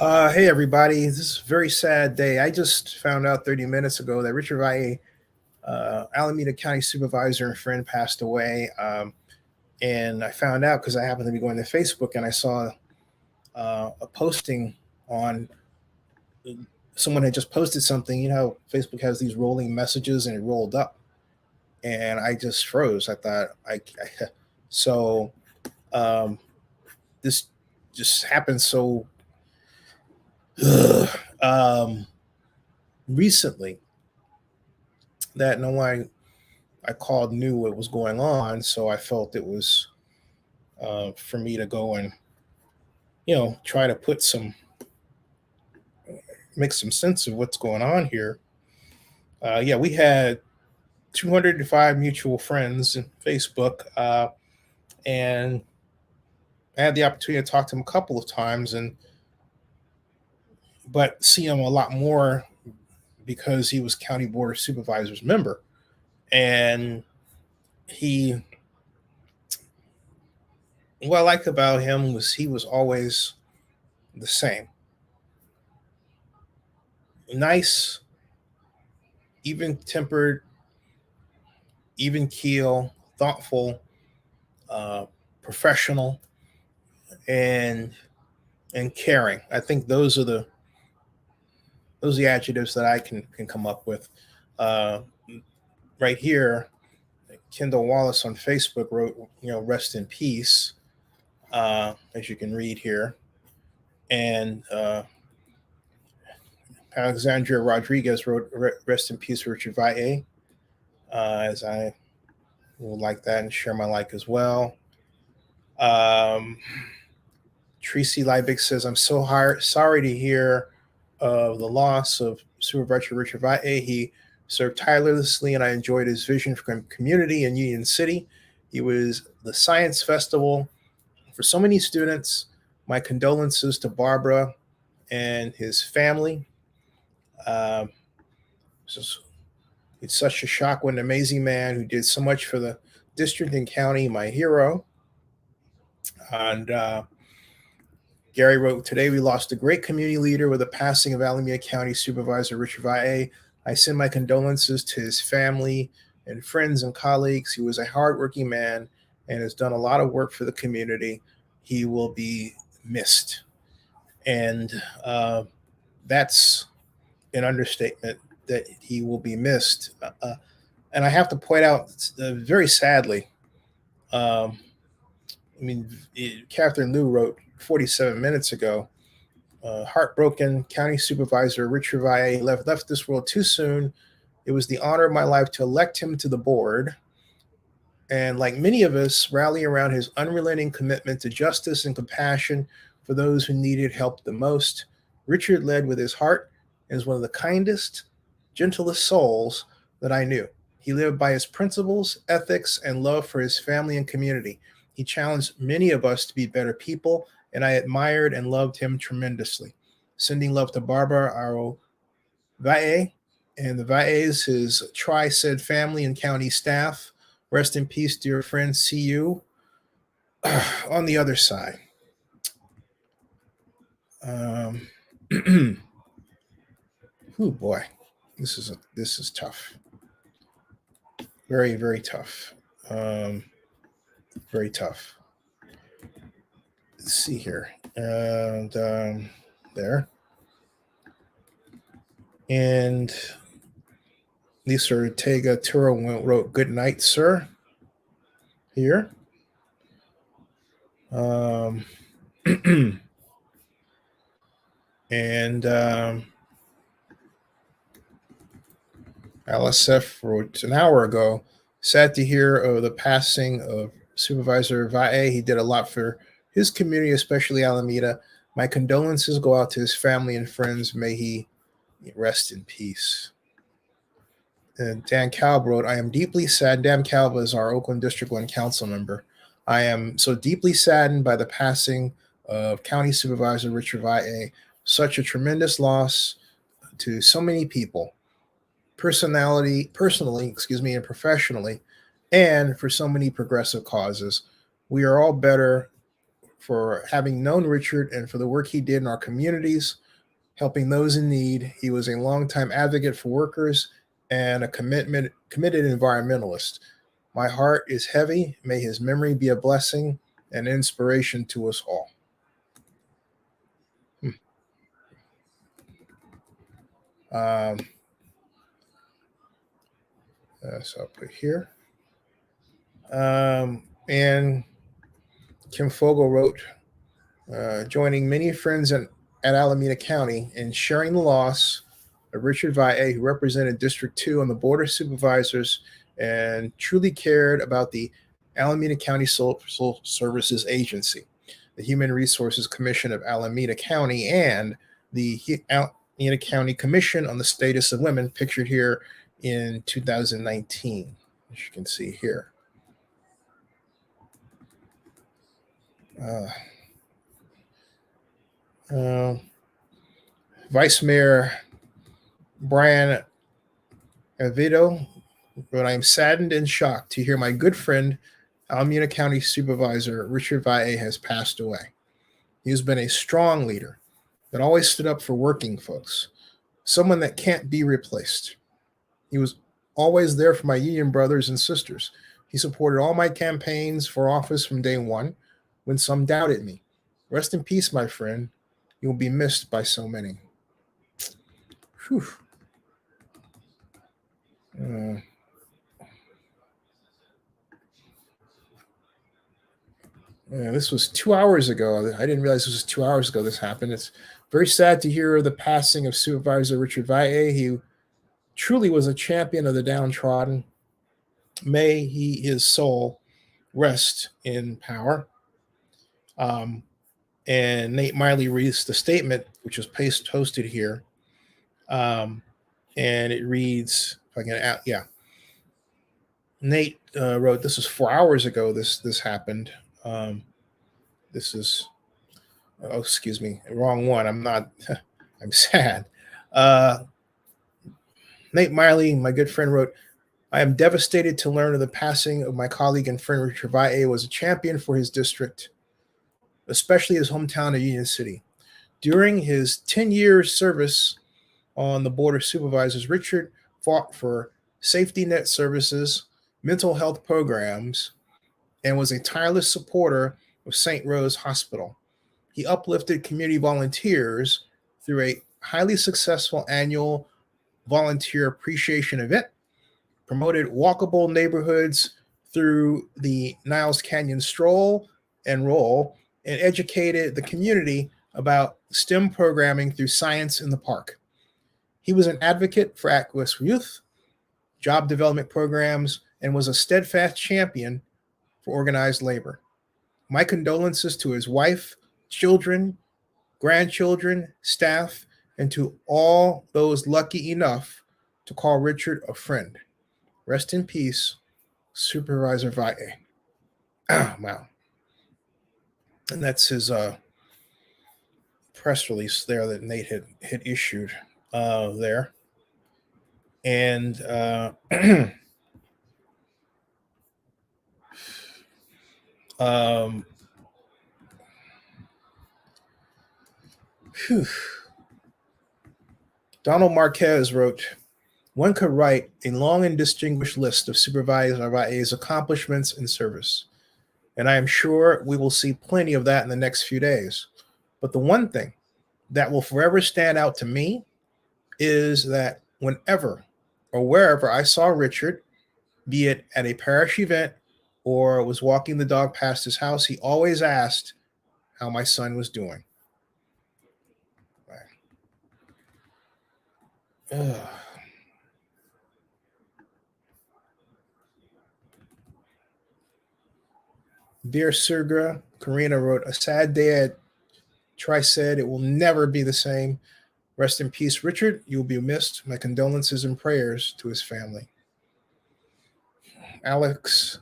Hey everybody, this is a very sad day. I just found out 30 minutes ago that Richard Valle, Alameda County Supervisor and friend, passed away. And I found out because I happened to be going to Facebook and I saw a posting on someone had just posted something. You know, Facebook has these rolling messages and it rolled up, and I just froze. I thought so. Um, this just happened so um, recently that no one I called knew what was going on, so I felt it was for me to go and try to make some sense of what's going on here. Yeah, we had 205 mutual friends in Facebook, and I had the opportunity to talk to him a couple of times, and but see him a lot more because he was County Board of Supervisors member, and he what I liked about him was he was always the same, nice, even tempered, even keel, thoughtful, uh, professional, and caring. I think those are the adjectives that I can come up with. Uh, right here, Kendall Wallace on Facebook wrote, rest in peace, as you can read here, and Alexandria Rodriguez wrote, rest in peace, Richard Valle, as I will like that and share my like as well. Um, Tracy Liebig says, I'm so sorry to hear of the loss of Supervisor Richard Valle. He served tirelessly, and I enjoyed his vision for community in Union City. He was the Science Festival for so many students. My condolences to Barbara and his family. Um, it's such a shock. What an amazing man who did so much for the district and county. My hero. And Gary wrote, today we lost a great community leader with the passing of Alameda County Supervisor Richard Valle. I send my condolences to his family and friends and colleagues. He was a hardworking man and has done a lot of work for the community. He will be missed. And that's an understatement, that he will be missed. And I have to point out, very sadly, um, Catherine Liu wrote 47 minutes ago, heartbroken, County Supervisor Richard Valle left this world too soon. It was the honor of my life to elect him to the board. And like many of us, rally around his unrelenting commitment to justice and compassion for those who needed help the most. Richard led with his heart and is one of the kindest, gentlest souls that I knew. He lived by his principles, ethics, and love for his family and community. He challenged many of us to be better people, and I admired and loved him tremendously. Sending love to Barbara, our Valle, and the Valles, his tri-said family and county staff. Rest in peace, dear friend. See you on the other side. Um, oh boy, this is tough. Very, very tough. Um, very tough. Let's see here, and there, and Lisa Ortega Turo wrote, "Good night, sir." Here. And LSF wrote an hour ago, sad to hear of the passing of Supervisor Valle. He did a lot for his community, especially Alameda. My condolences go out to his family and friends. May he rest in peace. And Dan Calb wrote, I am deeply sad. Dan Calb is our Oakland District 1 council member. I am so deeply saddened by the passing of County Supervisor Richard Valle. Such a tremendous loss to so many people, personally, and professionally, and for so many progressive causes. We are all better for having known Richard and for the work he did in our communities, helping those in need. He was a longtime advocate for workers and a committed environmentalist. My heart is heavy. May his memory be a blessing and inspiration to us all. Um, so I'll put here. And Kim Fogel wrote, joining many friends at Alameda County in sharing the loss of Richard Valle, who represented District 2 on the Board of Supervisors and truly cared about the Alameda County Social Services Agency, the Human Resources Commission of Alameda County, and the Alameda County Commission on the Status of Women, pictured here in 2019, as you can see here. Vice Mayor Brian Avito, but I am saddened and shocked to hear my good friend, Alameda County Supervisor Richard Valle, has passed away. He has been a strong leader that always stood up for working folks, someone that can't be replaced. He was always there for my union brothers and sisters. He supported all my campaigns for office from day one when some doubted me. Rest in peace, my friend. You will be missed by so many. Whew. Yeah, this was 2 hours ago. I didn't realize this was 2 hours ago this happened. It's very sad to hear the passing of Supervisor Richard Valle. He truly was a champion of the downtrodden. May his soul rest in power. And Nate Miley reads the statement, which was posted here. And it reads, if I can, yeah. Nate wrote, this was 4 hours ago. This happened. This is, oh, excuse me, wrong one. I'm not, I'm sad. Nate Miley, my good friend, wrote, I am devastated to learn of the passing of my colleague and friend Richard Valle. Was a champion for his district, especially his hometown of Union City. During his 10 years service on the Board of Supervisors, Richard fought for safety net services, mental health programs, and was a tireless supporter of St. Rose Hospital. He uplifted community volunteers through a highly successful annual volunteer appreciation event, promoted walkable neighborhoods through the Niles Canyon Stroll and Roll, and educated the community about STEM programming through Science in the Park. He was an advocate for at-risk youth, job development programs, and was a steadfast champion for organized labor. My condolences to his wife, children, grandchildren, staff, and to all those lucky enough to call Richard a friend. Rest in peace, Supervisor Valle. Wow. And that's his press release there that Nate had issued there. And Donald Marquez wrote, one could write a long and distinguished list of Supervisor Valle's accomplishments in service. And I am sure we will see plenty of that in the next few days. But the one thing that will forever stand out to me is that whenever or wherever I saw Richard, be it at a parish event or was walking the dog past his house, he always asked how my son was doing. Dear Surga, Karina wrote, a sad day at Tri said it will never be the same. Rest in peace, Richard. You will be missed. My condolences and prayers to his family. Alex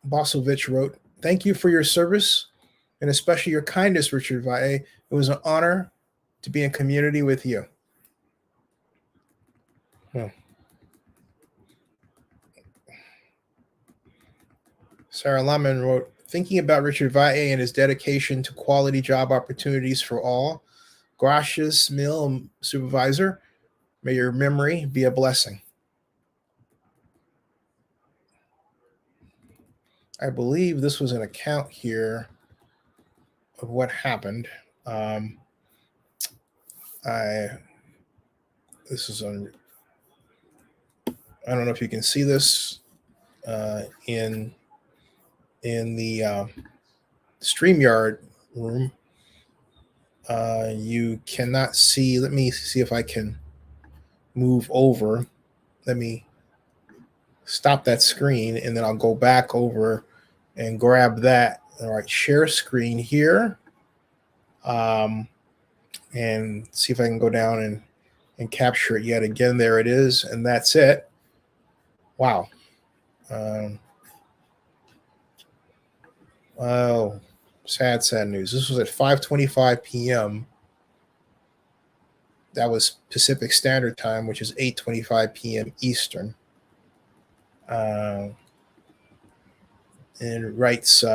Bosovich wrote, thank you for your service and especially your kindness, Richard Valle. It was an honor to be in community with you. Sarah Lemon wrote, Thinking about Richard Valle and his dedication to quality job opportunities for all. Gracias mil, Supervisor. May your memory be a blessing. I believe this was an account here of what happened. I this is on. I don't know if you can see this in the StreamYard room. You cannot see. Let me see if I can move over. Let me stop that screen, and then I'll go back over and grab that. All right, share screen here, and see if I can go down and capture it yet again. There it is, and that's it. Wow. Oh, sad news. This was at 5:25 p.m. That was Pacific Standard Time, which is 8:25 p.m. Eastern. And it writes,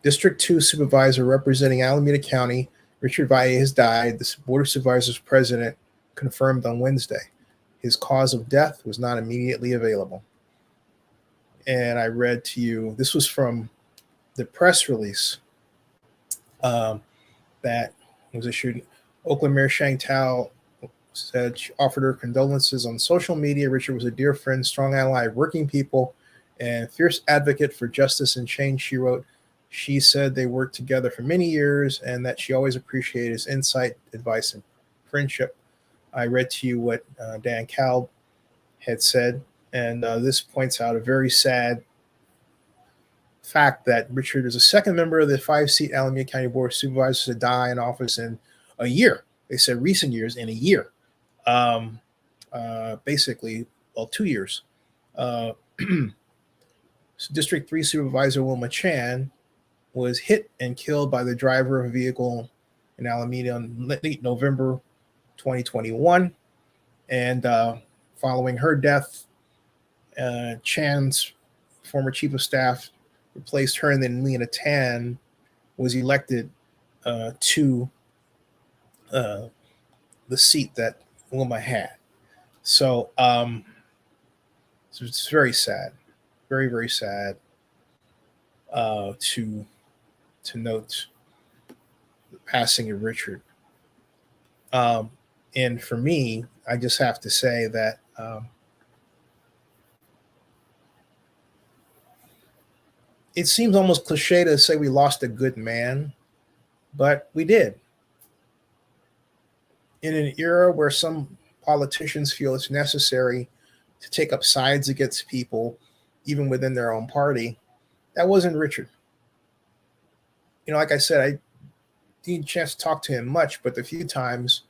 District 2 Supervisor representing Alameda County, Richard Valle, has died. The Board of Supervisors president confirmed on Wednesday. His cause of death was not immediately available. And I read to you, this was from the press release that was issued. Oakland Mayor Chantal said she offered her condolences on social media. Richard was a dear friend, strong ally of working people, and fierce advocate for justice and change, she wrote. She said they worked together for many years and that she always appreciated his insight, advice, and friendship. I read to you what Dan Kalb had said, and this points out a very sad fact that Richard is a second member of the 5-seat Alameda County Board of Supervisors to die in office in a year. They said recent years, in a year. Basically, 2 years. District 3 Supervisor Wilma Chan was hit and killed by the driver of a vehicle in Alameda on late November 2021. And following her death, Chan's former chief of staff replaced her, and then Lena Tan was elected to the seat that Wilma had. So it's very sad, very, very sad to note the passing of Richard. And for me, I just have to say that it seems almost cliche to say we lost a good man, but we did. In an era where some politicians feel it's necessary to take up sides against people, even within their own party, that wasn't Richard. Like I said, I didn't chance to talk to him much, but the few times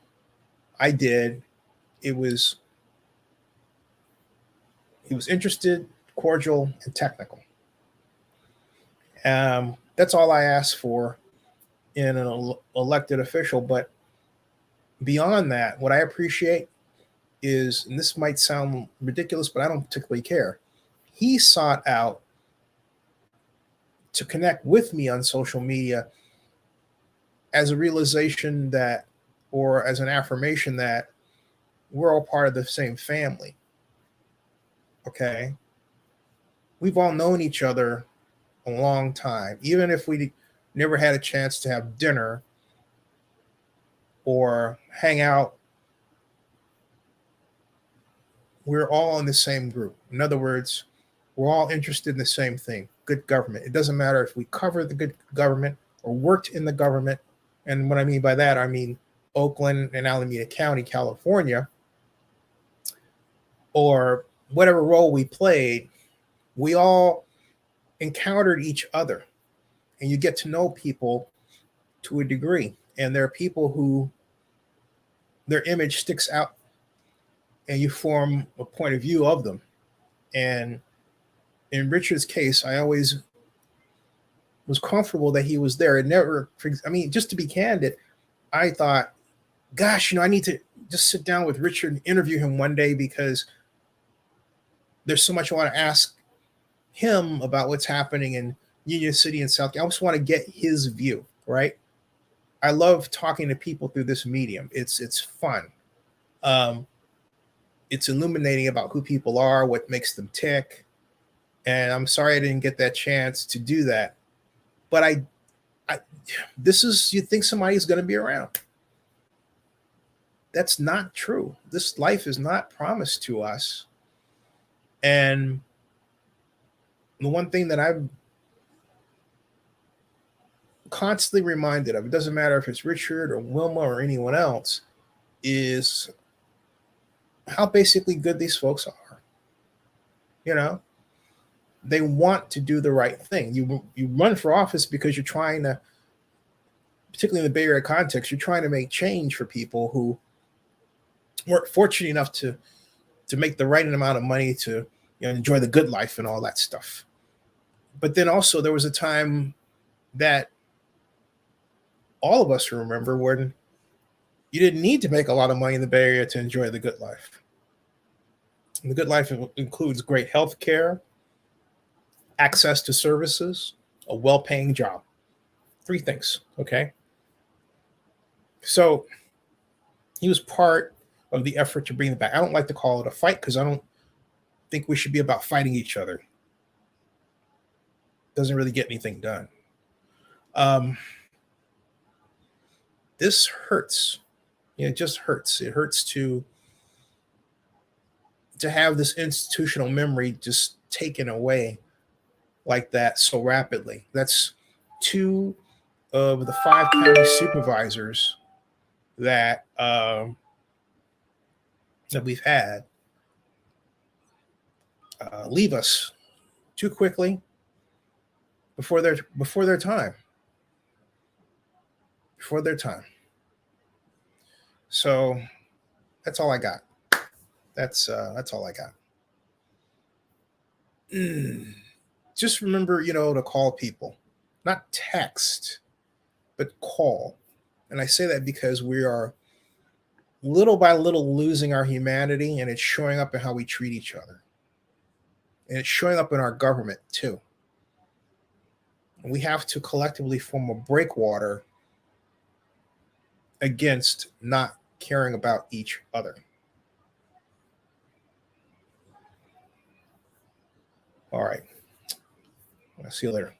I did, he was interested, cordial, and technical. That's all I ask for in an elected official. But beyond that, what I appreciate is, and this might sound ridiculous, but I don't particularly care, he sought out to connect with me on social media as a realization that, or as an affirmation that we're all part of the same family. Okay? We've all known each other a long time, even if we never had a chance to have dinner or hang out. We're all in the same group. In other words, we're all interested in the same thing, good government. It doesn't matter if we cover the good government or worked in the government. And what I mean by that, I mean Oakland and Alameda County, California, or whatever role we played, we all encountered each other. And you get to know people to a degree. And there are people who their image sticks out and you form a point of view of them. And in Richard's case, I always was comfortable that he was there. It never, just to be candid, I thought, gosh, I need to just sit down with Richard and interview him one day, because there's so much I want to ask him about what's happening in Union City in South Carolina. I just want to get his view, right? I love talking to people through this medium. It's fun. Um, it's illuminating about who people are, what makes them tick. And I'm sorry I didn't get that chance to do that. But I this is, you think somebody's going to be around. That's not true. This life is not promised to us. And the one thing that I'm constantly reminded of, it doesn't matter if it's Richard or Wilma or anyone else, is how basically good these folks are. You know, they want to do the right thing. You run for office because you're trying to, particularly in the Bay Area context, you're trying to make change for people who weren't fortunate enough to make the right amount of money to, enjoy the good life and all that stuff. But then also there was a time that all of us remember when you didn't need to make a lot of money in the Bay Area to enjoy the good life. And the good life includes great health care, access to services, a well-paying job. Three things, okay? So he was part of the effort to bring it back. I don't like to call it a fight because I don't think we should be about fighting each other. Doesn't really get anything done. This hurts. It just hurts. It hurts to have this institutional memory just taken away like that so rapidly. That's two of the 5 county supervisors that that we've had leave us too quickly before their time. Before their time. So that's all I got. That's all I got. Just remember, to call people, not text, but call. And I say that because we are little by little losing our humanity, and it's showing up in how we treat each other. And it's showing up in our government too. And we have to collectively form a breakwater against not caring about each other. All right. I'll see you later.